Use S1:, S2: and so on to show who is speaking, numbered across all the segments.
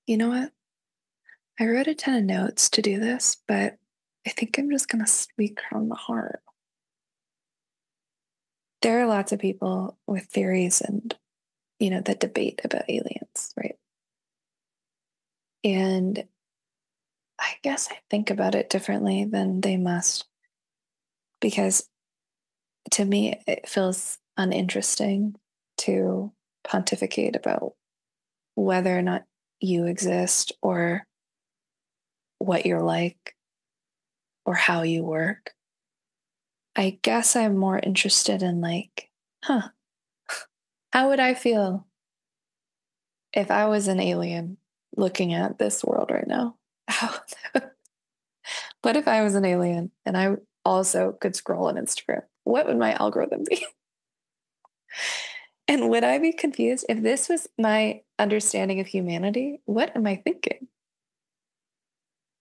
S1: You know what? I wrote a ton of notes to do this, but I think I'm just going to speak from the heart. There are lots of people with theories and, that debate about aliens, right? And I guess I think about it differently than they must, because to me, it feels uninteresting to pontificate about whether or not you exist or what you're like or how you work. I guess I'm more interested in like, how would I feel if I was an alien looking at this world right now? How, what if I was an alien and I also could scroll on Instagram? What would my algorithm be? And would I be confused if this was my understanding of humanity? What am I thinking?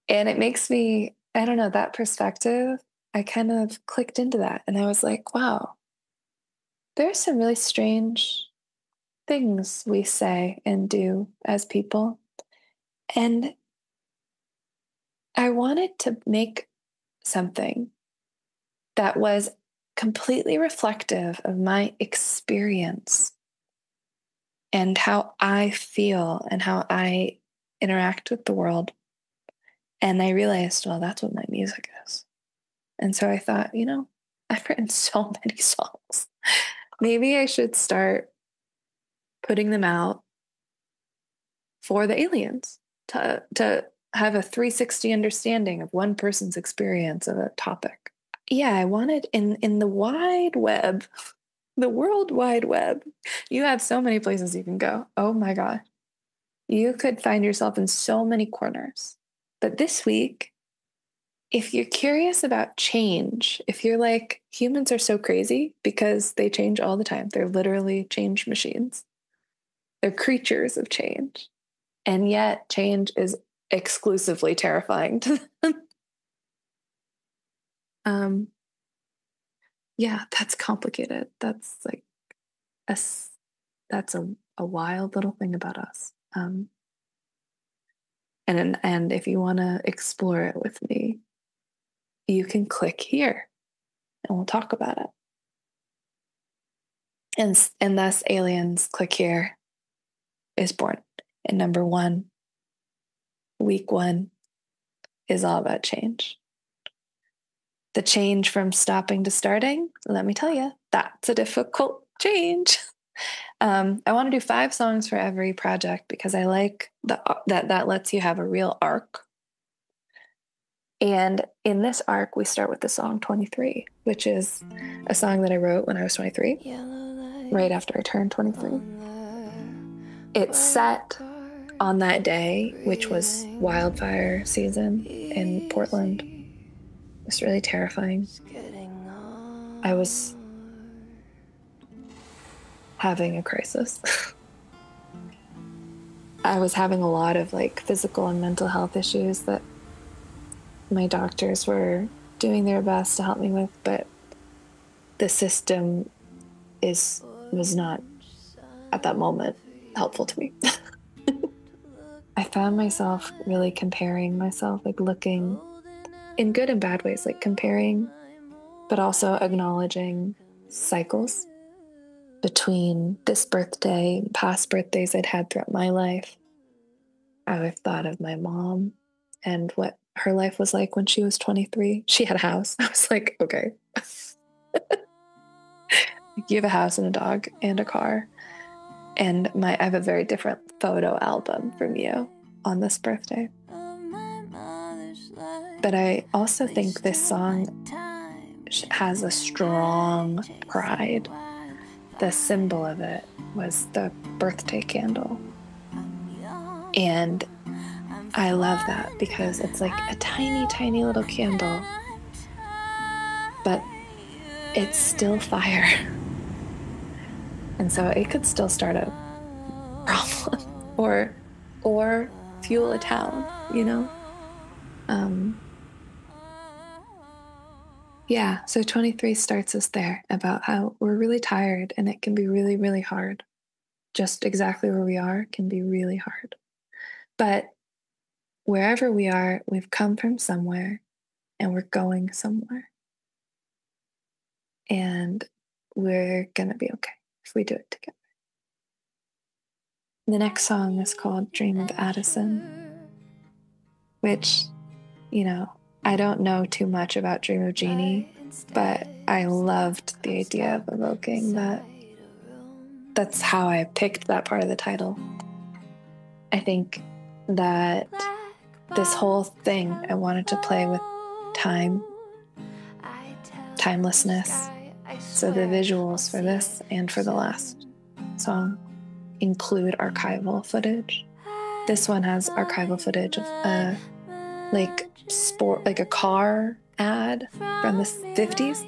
S1: And it makes me, I don't know, that perspective, I kind of clicked into that and I was like, wow, there's some really strange things we say and do as people. And I wanted to make something that was completely reflective of my experience and how I feel and how I interact with the world. And I realized, well, that's what my music is. And so I thought, I've written so many songs. Maybe I should start putting them out for the aliens to have a 360 understanding of one person's experience of a topic. Yeah, I wanted in the wide web, the world wide web, you have so many places you can go. Oh my God. You could find yourself in so many corners. But this week, if you're curious about change, if you're like, humans are so crazy because they change all the time, they're literally change machines, they're creatures of change. And yet, change is exclusively terrifying to them. Yeah, that's complicated. That's like a that's a wild little thing about us. And if you want to explore it with me, you can click here and we'll talk about it. And thus aliens click here is born. And number one, week one is all about change. The change from stopping to starting, let me tell you, that's a difficult change. I want to do 5 songs for every project because I like that lets you have a real arc. And in this arc, we start with the song 23, which is a song that I wrote when I was 23, right after I turned 23. It's set on that day, which was wildfire season in Portland. It was really terrifying. I was having a crisis. I was having a lot of like physical and mental health issues that my doctors were doing their best to help me with, but the system was not at that moment helpful to me. I found myself really comparing myself, like looking in good and bad ways, like comparing, but also acknowledging cycles between this birthday and past birthdays I'd had throughout my life. I've thought of my mom and what her life was like when she was 23. She had a house. I was like, okay. You have a house and a dog and a car. And I have a very different photo album from you on this birthday. But I also think this song has a strong pride. The symbol of it was the birthday candle. And I love that because it's like a tiny, tiny little candle, but it's still fire. And so it could still start a problem or fuel a town, Yeah, so 23 starts us there about how we're really tired and it can be really, really hard. Just exactly where we are can be really hard. But wherever we are, we've come from somewhere and we're going somewhere. And we're going to be okay if we do it together. The next song is called Dream of Addison, which, I don't know too much about Dream of Jeannie, but I loved the idea of evoking that. That's how I picked that part of the title. I think that this whole thing, I wanted to play with time, timelessness. So the visuals for this and for the last song include archival footage. This one has archival footage of a car ad from the 50s.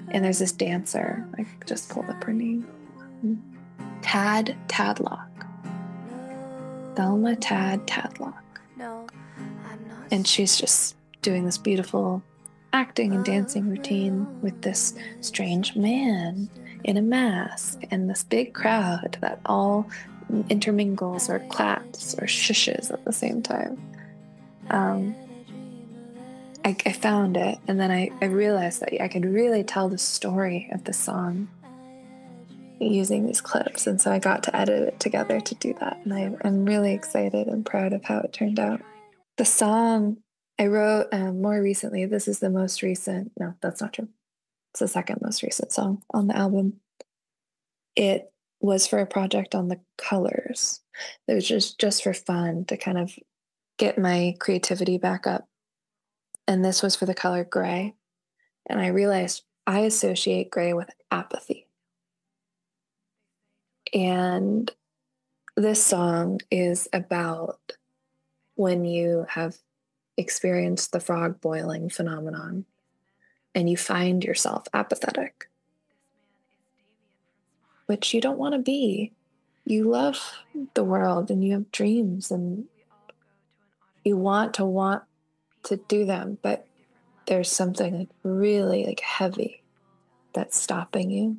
S1: And there's this dancer. I just pulled up her name. Tadlock. Thelma Tadlock. And she's just doing this beautiful acting and dancing routine with this strange man in a mask and this big crowd that all intermingles or claps or shushes at the same time. I found it, and then I realized that I could really tell the story of the song using these clips, and so I got to edit it together to do that, and I'm really excited and proud of how it turned out. The song I wrote more recently. This is the most recent. No, that's not true. It's the second most recent song on the album. It was for a project on the colors. It was just for fun to kind of get my creativity back up. And this was for the color gray. And I realized I associate gray with apathy. And this song is about when you have experienced the frog boiling phenomenon and you find yourself apathetic, which you don't want to be. You love the world and you have dreams and you want to do them, but there's something really heavy that's stopping you.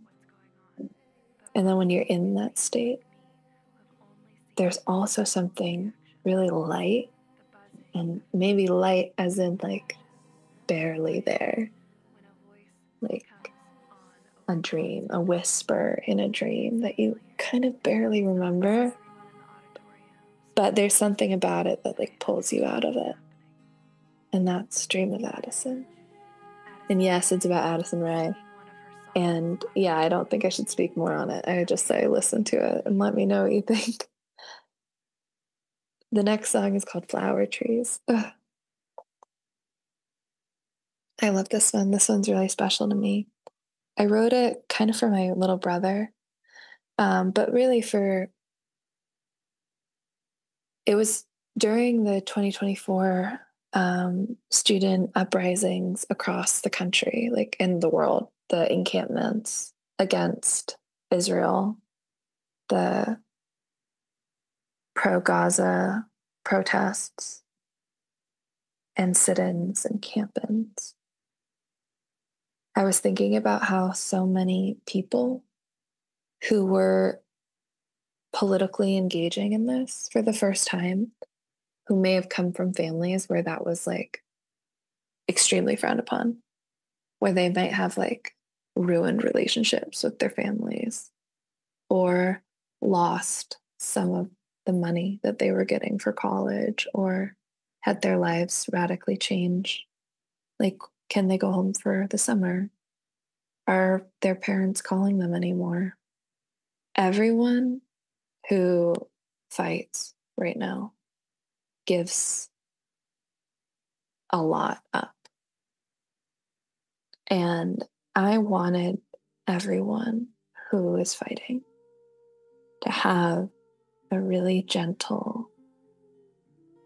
S1: And then when you're in that state, there's also something really light, and maybe light as in barely there, like a dream, a whisper in a dream that you kind of barely remember, but there's something about it that pulls you out of it. And that's Dream of Addison. And yes, it's about Addison Rae. And yeah, I don't think I should speak more on it. I would just say listen to it and let me know what you think. The next song is called Flower Trees. Ugh. I love this one. This one's really special to me. I wrote it kind of for my little brother, but really it was during the 2024 student uprisings across the country, in the world, the encampments against Israel, the pro-Gaza protests and sit-ins and camp-ins. I was thinking about how so many people who were politically engaging in this for the first time, who may have come from families where that was extremely frowned upon, where they might have ruined relationships with their families or lost some of the money that they were getting for college or had their lives radically change. Can they go home for the summer? Are their parents calling them anymore? Everyone who fights right now gives a lot up. And I wanted everyone who is fighting to have a really gentle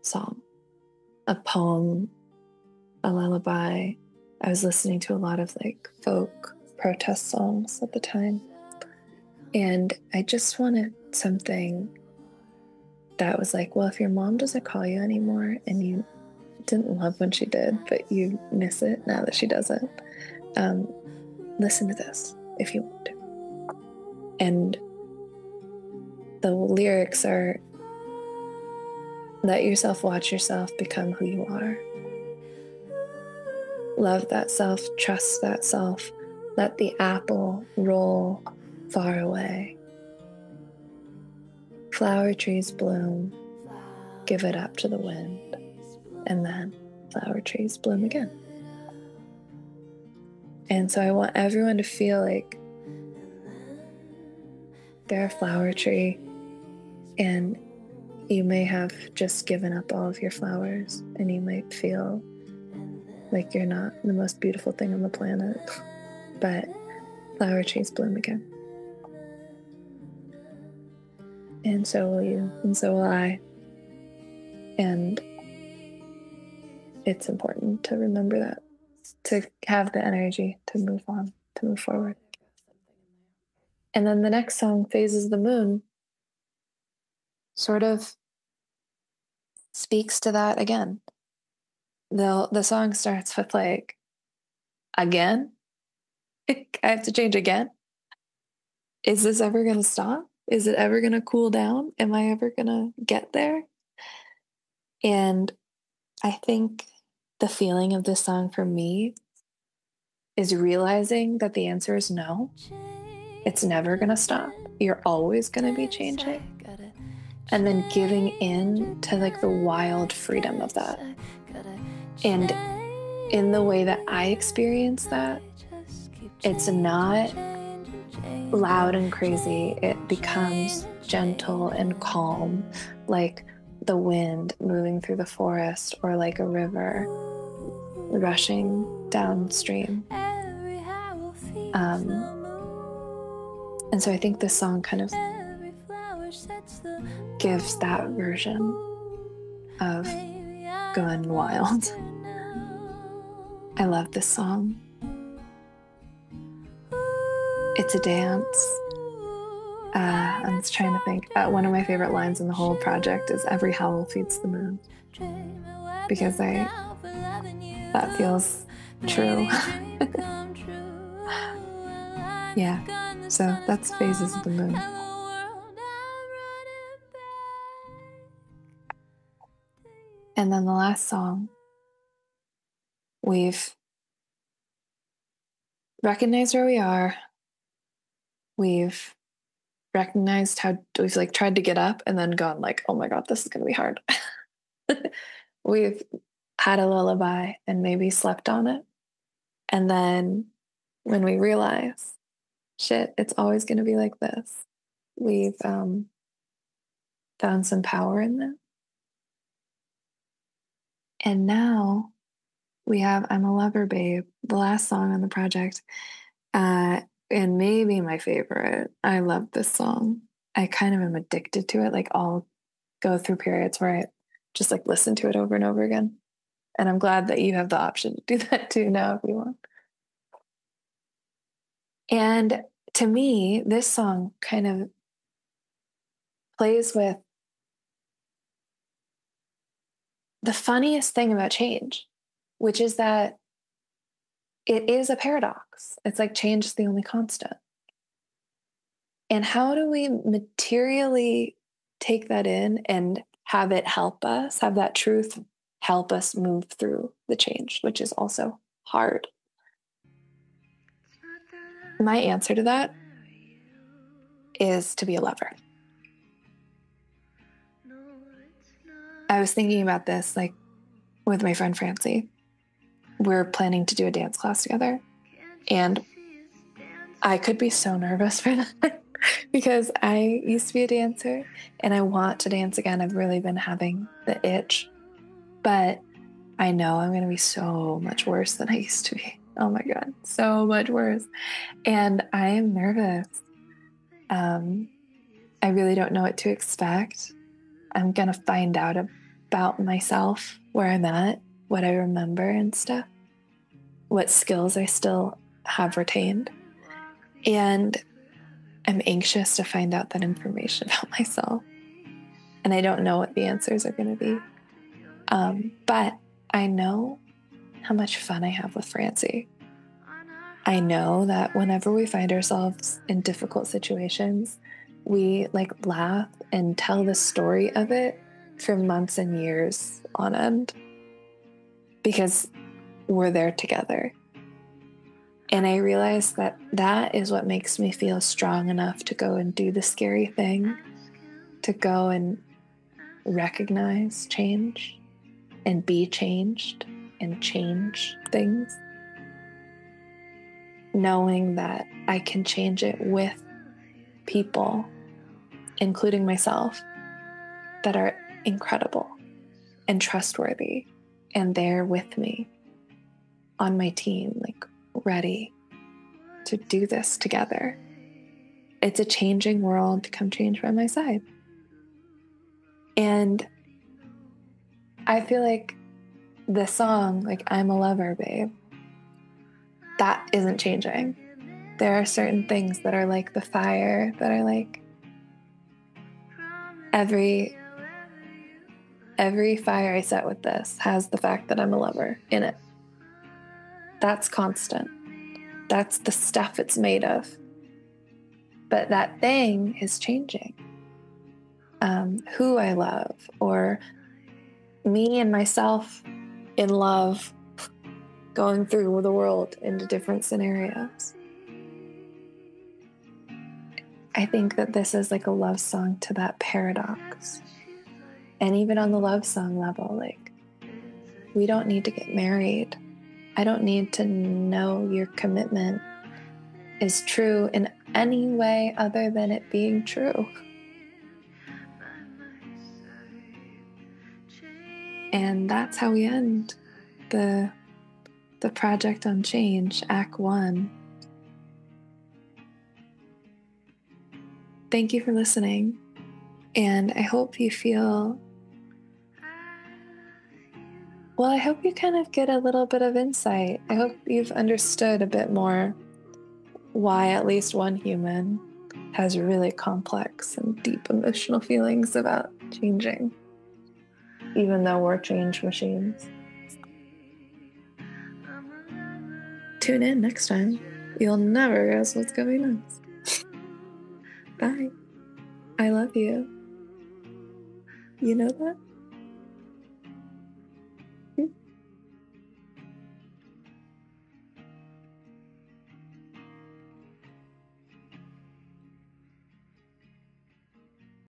S1: song, a poem, a lullaby. I was listening to a lot of folk protest songs at the time. And I just wanted something that was well, if your mom doesn't call you anymore and you didn't love when she did, but you miss it now that she doesn't, listen to this if you want to. And the lyrics are Let yourself watch yourself become who you are. Love that self, trust that self. Let the apple roll far away. Flower trees bloom, give it up to the wind, and then flower trees bloom again. And so I want everyone to feel like they're a flower tree, and you may have just given up all of your flowers, and you might feel like you're not the most beautiful thing on the planet, but flower trees bloom again. And so will you, and so will I. And it's important to remember that, to have the energy to move on, to move forward. And then the next song, Phases of the Moon, sort of speaks to that again. The song starts with like, again? I have to change again? Is this ever going to stop? Is it ever going to cool down? Am I ever going to get there? And I think the feeling of this song for me is realizing that the answer is no. It's never going to stop. You're always going to be changing. And then giving in to like the wild freedom of that. And in the way that I experience that, it's not loud and crazy. It becomes gentle and calm, like the wind moving through the forest, or like a river rushing downstream. And so I think this song kind of gives that version of going wild. I love this song. It's a dance. I'm just trying to think. One of my favorite lines in the whole project is "Every howl feeds the moon," because that feels true. Yeah, so that's Phases of the Moon. And then the last song, we've recognized where we are. We've recognized how we've like tried to get up and then gone like, oh my God, this is going to be hard. We've had a lullaby and maybe slept on it. And then when we realize, shit, it's always going to be like this, we've found some power in that. And now we have I'm a Lover Babe, the last song on the project. And maybe my favorite. I love this song. I kind of am addicted to it. Like I'll go through periods where I just like listen to it over and over again. And I'm glad that you have the option to do that too now if you want. And to me, this song kind of plays with the funniest thing about change, which is that it is a paradox. It's like change is the only constant. And how do we materially take that in and have it help us, have that truth help us move through the change, which is also hard? My answer to that is to be a lover. I was thinking about this like with my friend Francie. We're planning to do a dance class together. And I could be so nervous for that because I used to be a dancer and I want to dance again. I've really been having the itch, but I know I'm going to be so much worse than I used to be. Oh my God, so much worse. And I am nervous. I really don't know what to expect. I'm going to find out about myself, where I'm at, what I remember and stuff, what skills I still have retained. And I'm anxious to find out that information about myself. And I don't know what the answers are going to be. But I know how much fun I have with Francie. I know that whenever we find ourselves in difficult situations, we like laugh and tell the story of it for months and years on end because we're there together. And I realized that that is what makes me feel strong enough to go and do the scary thing, to go and recognize change and be changed and change things, knowing that I can change it with people, including myself, that are incredible and trustworthy and there with me on my team, like ready to do this together. It's a changing world. Come change by my side. And I feel like the song, like I'm a lover, babe, that isn't changing. There are certain things that are like the fire, that are like every fire I set with this has the fact that I'm a lover in it. That's constant. That's the stuff it's made of. But that thing is changing. Who I love, or me and myself in love, going through the world into different scenarios. I think that this is like a love song to that paradox. And even on the love song level, like, we don't need to get married. I don't need to know your commitment is true in any way other than it being true. And that's how we end the project on change, Act 1. Thank you for listening. And I hope you feel, well, I hope you kind of get a little bit of insight. I hope you've understood a bit more why at least one human has really complex and deep emotional feelings about changing, even though we're change machines. Tune in next time. You'll never guess what's going next. Bye. I love you. You know that?